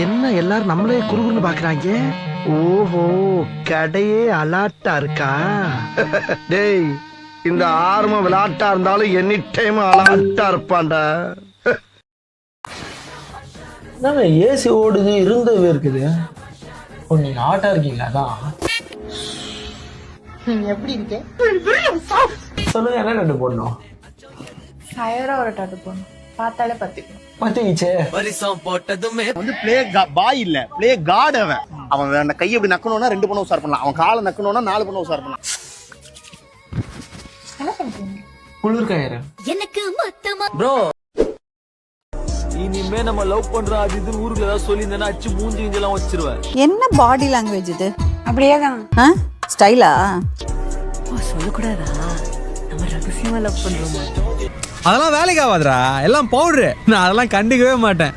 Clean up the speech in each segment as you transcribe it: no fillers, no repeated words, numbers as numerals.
என்ன எல்லாரும் நம்மளே குறுகுறுன்னு பாக்குறாங்க. ஓஹோ, கடையே அலாட்டா இருக்கா? டேய், இந்த ஆர்ம விளையாட்டா இருந்தாலும் எனி டைம் அலாட்டா இருப்பான்டா. ஏசி ஓடுது, இருந்தவே இருக்குது. நீங்க ஆட்டா இருக்கீங்களா? அதான் எப்படி இருக்கு சொல்லுங்க, என்ன ரெண்டு போடணும்? ஃபயரா ஒரு டாட்டு போடணும், பார்த்தாலே பத்திக்கும். பத்திக்கிச்சே. வந்து பிளே பாய் இல்ல, பிளே காட். அவன் அந்த கையை இப்படி நக்கணும்னா 2 பண்ண உசார் பண்ணலாம், அவன் காலை நக்கணும்னா 4 பண்ண உசார் பண்ணலாம். என்ன பண்றீங்க? குளிர்காயிரு எனக்கு மொத்தமா ப்ரோ, இனிமே நம்ம லவ் பண்றோம் அது இது ஊருக்குள்ள ஏதாவது சொல்லியிருந்தேன்னா அச்சு மூஞ்சி இஞ்செல்லாம் வச்சிருவேன். என்ன பாடி லாங்குவேஜ் இது? அப்படியே தான் ஸ்டைலா? சொல்லக்கூடாதா? நம்ம ரகசியமா லவ் பண்றோமா? அதெல்லாம் வேலைக்கு ஆகாதுடா, எல்லாம் பவுடரு. நான் அதெல்லாம் கண்டுக்கவே மாட்டேன்.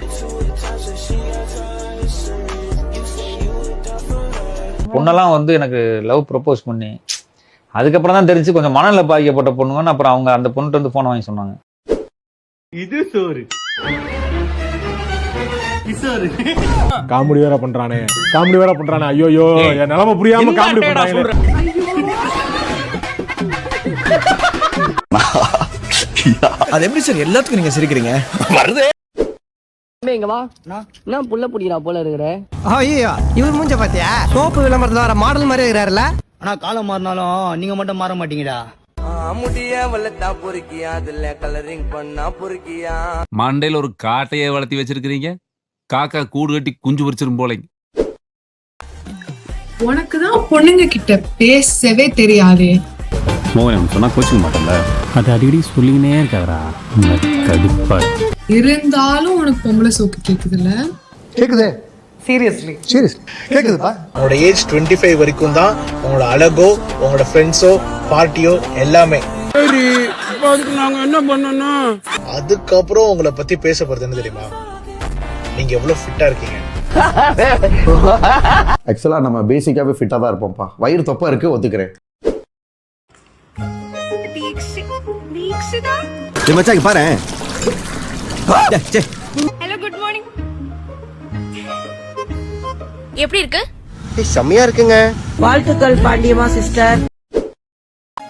பொண்ணெல்லாம் வந்து எனக்கு லவ் ப்ரப்போஸ் பண்ணி அதுக்கப்புறம் தான் தெரிஞ்சு கொஞ்சம் மனநிலை பாதிக்கப்பட்ட பொண்ணுங்கன்னு அப்புறம் அவங்க அந்த பொண்ணுட்டு வந்து போனை வாங்கி சொன்னாங்க. இது சோறு காமெடி வேற பண்றானே, ஐயோ என் நிலைமை புரியாம காமெடி பண்றாங்க. அது எப்படி சார் எல்லாத்துக்கும் நீங்க சிரிக்கிறீங்க? வருதே இங்க வா, என்ன புள்ள புடிக்கிறா போல இருக்கிற. ஐயா, இவர் மூஞ்ச பாத்தியா? சோப்பு விளம்பரத்துல வர மாடல் மாதிரி இருக்கிறாருல. ஆனா காலம் மாறினாலும் நீங்க மட்டும் மாற மாட்டீங்கடா. மண்டையில ஒரு காட்டையை வளர்த்தி வச்சிருக்கிறீங்க, காக்கா கூடு கட்டி குஞ்சு பொரிச்சிரும் போல. உனக்குதான் பொண்ணுங்க கிட்ட பேசவே தெரியாது. மோகன் சொன்னா கோச்சிக்க மாட்டேன்ல, அது அடிக்கடி சொல்லினே இருக்காதா கடுப்பா. இருந்தாலும் உனக்கு பொம்பளை சோக்கு கேக்குதுல்ல? கேக்குதே, சீரியஸ்லி கேக்குதுப்பா. உங்களோட ஏஜ் 25 வரைக்கும் தான் உங்களோட அழகோ, உங்களோட ஃப்ரெண்ட்ஸோ, பார்ட்டியோ எல்லாமே. நாங்க என்ன பண்ணணும்? அதுக்கப்புறம் உங்களை பத்தி பேசப்படுறது என்ன தெரியுமா? நீங்க எவ்வளவு ஃபிட்டா இருக்கீங்க. ஆக்சுவலா நம்ம பேசிக்காவே ஃபிட்டா தான் இருப்போம்ப்பா. வயிறு தொப்பா இருக்கு, ஒத்துக்கிறேன். மச்சான் பாரு. Hello, good morning. எப்படி இருக்கு? செம்மையா இருக்குங்க. வாழ்த்துக்கள் பாண்டியம்மா சிஸ்டர்.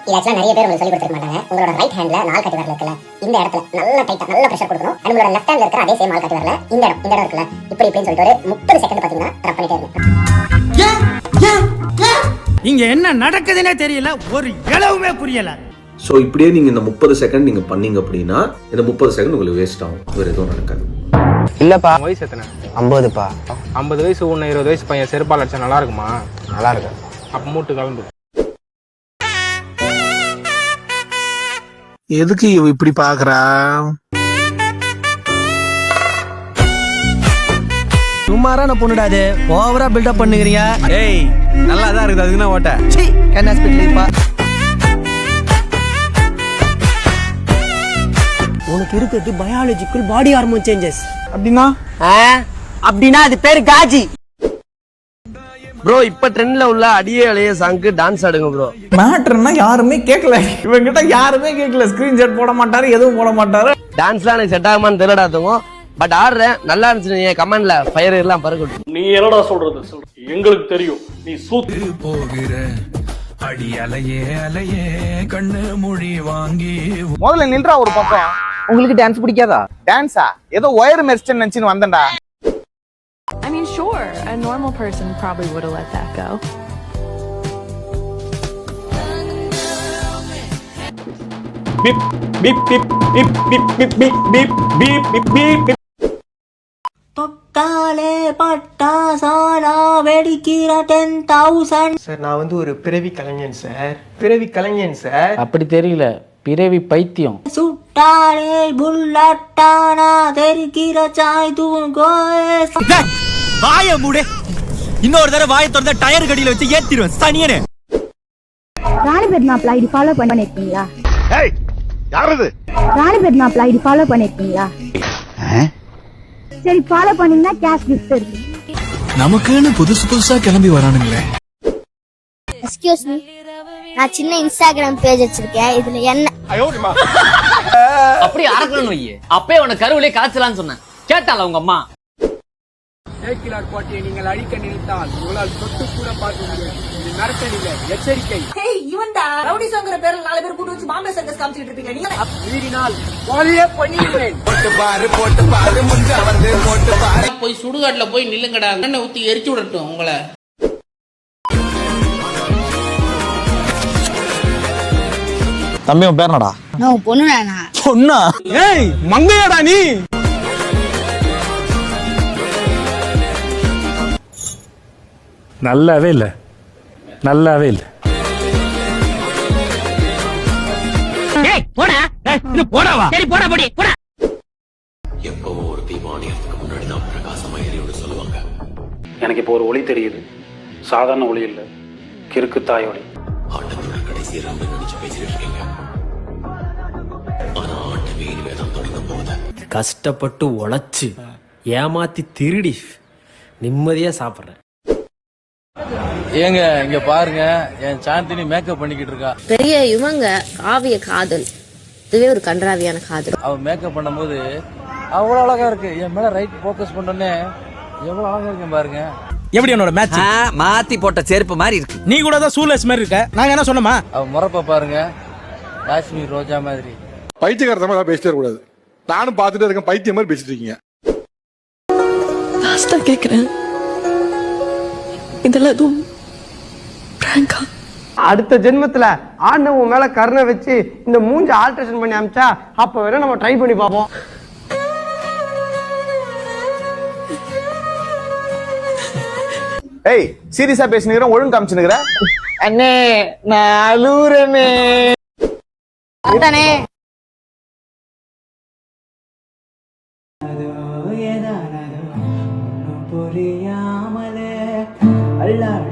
இது நிறைய பேர் உங்களுக்கு சொல்லி கொடுத்துக்க மாட்டாங்க. உங்களோட ரைட் ஹேண்ட்ல நாள் கட்டி வரல இருக்குல்ல, இந்த இடத்துல நல்லா டைட்டா நல்லா பிரஷர் கொடுக்கணும். நம்மளோட லெஃப்ட் ஹேண்ட்ல இருக்கிற அதே சேம் நாள் கட்டி வரல இந்த இடம் இருக்குல்ல, இப்படி இப்படின்னு சொல்லிட்டு ஒரு 30 செகண்ட் பாத்தீங்கன்னா ரப் பண்ணிட்டே இருங்க. இங்க என்ன நடக்குதுன்னே தெரியல, ஒரு இளவுமே புரியல. ஸோ இப்படியே நீங்கள் இந்த 30 செகண்ட் நீங்கள் பண்ணீங்க அப்படின்னா இந்த 30 செகண்ட் உங்களுக்கு வேஸ்ட் ஆகும், வேறு எதுவும் நடக்காது. இல்லப்பா, வயசு எத்தனை? 50பா. 50 வயசு உன்ன 20 வயசு பையன் செருப்பால் அடிச்சா நல்லா இருக்குமா? நல்லா இருக்கு. அப்ப மூட்டு கலந்து. எதுக்கு இவ இப்படி பாக்குறா? சுமாரான பொண்ணுடாது, ஓவரா பில்டப் பண்ணுகிறீங்க. ஏய், நல்லா தான் இருக்குது, அதுக்கு நான் ஓட்ட. கண்ணா ஸ்பீட்லப்பா. உனக்கு இருக்கிறது பயாலஜிக்கல் பாடி ஹார்மோன் சேஞ்சஸ். அப்படின்னா அப்படின்னா அது பேரு காஜி. ப்ரோ, இப்ப ட்ரெண்ட்ல உள்ள அடியே அலைய சாங்க்கு டான்ஸ் ஆடுங்க ப்ரோ. மேட்டர்னா யாருமே கேட்கல, இவங்கிட்ட யாருமே கேட்கல. ஸ்கிரீன்ஷாட் போட மாட்டாரு, எதுவும் போட மாட்டாரு. டான்ஸ்லாம் எனக்கு செட் ஆகுமான்னு தெரியலடா தூங்கும். பட் ஆடுறேன், நல்லா இருந்துச்சு. கமெண்ட்ல ஃபயர் எல்லாம் பறக்கட்டும். நீ என்னடா சொல்றது? எங்களுக்கு தெரியும் நீ சூத்து போகிற அடி அலையே அலையே கண்ணு மொழி வாங்கி. முதல்ல நின்றா ஒரு பக்கம். உங்களுக்கு டான்ஸ் பிடிக்காதா? டான்ஸா? ஏதோ ஒயர் மெர்ச்சன் நினைச்சுன்னு வந்தேன்டா. I mean, sure, a normal person probably would have let that go. Beep beep beep beep beep beep beep beep beep beep. தொட்டாலே பட்டாசாலா வெடிக்கிற 10,000. சார், நான் வந்து ஒரு பிறவி கலைஞன் சார். பிறவி கலைஞன் சார். அப்படி தெரியல, பிறவி பைத்தியம். சுட்டாலே புல்லட்டானா தெரிக்கிற சாய் தூங்கோ. வாய மூடு, இன்னொரு தடவை வாயை திறந்தா டயர் கடியில வச்சு ஏத்திடுவேன் சனியனே. ராணிபேட் மாப்ள ஐடி ஃபாலோ பண்ணிருக்கீங்களா? ஏய், யார் இது? ராணிபேட் மாப்ள ஐடி ஃபாலோ பண்ணிருக்கீங்களா? சரி, ஃபாலோ பண்ணீங்கன்னா கேஷ் கிஃப்ட் இருக்கு. நமக்குன்னு புதுசு புதுசா கிளம்பி வரானுங்களே. எக்ஸ்கியூஸ் மீ, நான் சின்ன இன்ஸ்டாகிராம் பேஜ் வச்சிருக்கேன், இதுல என்ன அப்படியே அரக்கணும் வையே. அப்பே உன கருவிலே காய்ச்சலான்னு சொன்னேன், கேட்டால உங்க அம்மா. சேக்கிலார் கோட்டையை நீங்கள் அழிக்க நினைத்தால் உங்களால் தொட்டு கூட பார்க்க முடியாது. இது மிரட்டல் இல்லை, எச்சரிக்கை. இவன்டா ரவுடிசங்கிற பேர்ல 4 பேர் கூட்டு வச்சு பாம்பே சர்க்கஸ் காமிச்சிட்டு இருப்பீங்க நீங்க. மீறினால் கொலையே பண்ணிடுவேன். போய் சுடுகாட்டுல போய் நில்லுங்கடா, எண்ணெய் ஊத்தி எரிச்சு விடட்டும் உங்களை. தம்பி உன் பேர் என்னடா? நான் பொண்ணுடா. பொண்ணா? ஏய் மங்கையாடா நீ. நல்லாவே இல்ல, நல்லாவே இல்ல. எப்பவோ ஒரு தீபாவளிக்கு முன்னாடி தான் பிரகாசமா எரியோடு சொல்லுவாங்க. எனக்கு இப்போ ஒரு ஒளி தெரியுது. சாதாரண ஒளி இல்ல, கிறுக்கு தாய் ஒளி. ஆட்டத்தோட கடைசி ரவுண்ட் நினைச்சு பேசிட்டு இருக்கீங்க. ஆனா ஆட்டமே இனிமே தான் தொடங்க போகுது. கஷ்டப்பட்டு உழைச்சு ஏமாத்தி திருடி நிம்மதியா சாப்பிடுறேன். ஏங்க இங்க பாருங்க, என் சாந்தினி மேக்கப் பண்ணிக்கிட்டு இருக்கா. பெரிய இவங்க காவிய காதல், இதுவே ஒரு கன்றாவியான காதல். அவ மேக்கப் பண்ணும்போது அவ்வளவு அழகா இருக்கு. என் மேல ரைட் போக்கஸ் பண்ணோன்னே எவ்வளவு அழகா இருக்கு பாருங்க. எப்படி என்னோட மேட்ச்? மாத்தி போட்ட செருப்பு மாதிரி இருக்கு. நீ கூட தான் சூலஸ் மாதிரி இருக்க. நாங்க என்ன சொன்னோமா? அவ முறப்ப பாருங்க, காஷ்மீர் ரோஜா மாதிரி. பைத்தியக்காரத்தமா ஏதாவது பேசிட்டே கூடாது. நானும் பார்த்துட்டே இருக்கேன், பைத்தியம் மாதிரி பேசிட்டு இருக்கீங்க. லாஸ்டா கேக்குறேன், இதெல்லாம் எதுவும் பிராங்கா? அடுத்த ஜென்மத்துல ஆண்டவன் மேல கருணை வச்சு இந்த மூஞ்ச ஆல்ட்ரேஷன் பண்ணி அமிச்சா அப்ப வேணா நம்ம ட்ரை பண்ணி பார்ப்போம். ஏய் சீரியஸா பேசினுக்கிறேன், ஒழுங்கு காமிச்சுனுக்குற. அண்ணே நான் அழுறேனே. புரியாமலே அல்லாட